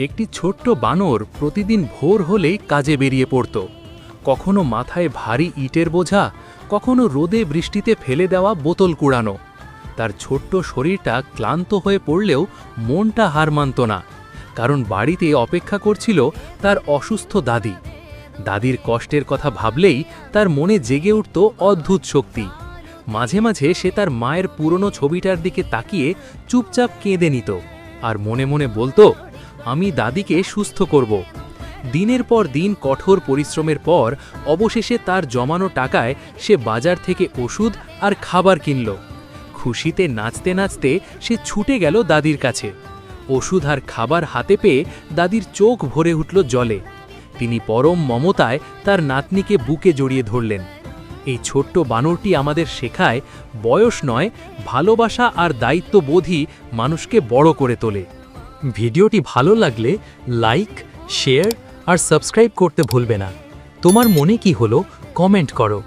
একটি ছোট্ট বানর প্রতিদিন ভোর হলেই কাজে বেরিয়ে পড়ত। কখনো মাথায় ভারী ইটের বোঝা, কখনো রোদে বৃষ্টিতে ফেলে দেওয়া বোতল কুড়ানো। তার ছোট্ট শরীরটা ক্লান্ত হয়ে পড়লেও মনটা হার মানত না, কারণ বাড়িতে অপেক্ষা করছিল তার অসুস্থ দাদি। দাদির কষ্টের কথা ভাবলেই তার মনে জেগে উঠত অদ্ভুত শক্তি। মাঝে মাঝে সে তার মায়ের পুরনো ছবিটার দিকে তাকিয়ে চুপচাপ কেঁদে নিত, আর মনে মনে বলতো, আমি দাদিকে সুস্থ করব। দিনের পর দিন কঠোর পরিশ্রমের পর অবশেষে তার জমানো টাকায় সে বাজার থেকে ওষুধ আর খাবার কিনল। খুশিতে নাচতে নাচতে সে ছুটে গেল দাদির কাছে। ওষুধ আর খাবার হাতে পেয়ে দাদির চোখ ভরে উঠল জলে। তিনি পরম মমতায় তার নাতনিকে বুকে জড়িয়ে ধরলেন। এই ছোট্ট বানরটি আমাদের শেখায়, বয়স নয়, ভালোবাসা আর দায়িত্ববোধই মানুষকে বড় করে তোলে। ভিডিওটি ভালো লাগলে লাইক, শেয়ার আর সাবস্ক্রাইব করতে ভুলবে না। তোমার মনে কি হলো কমেন্ট করো।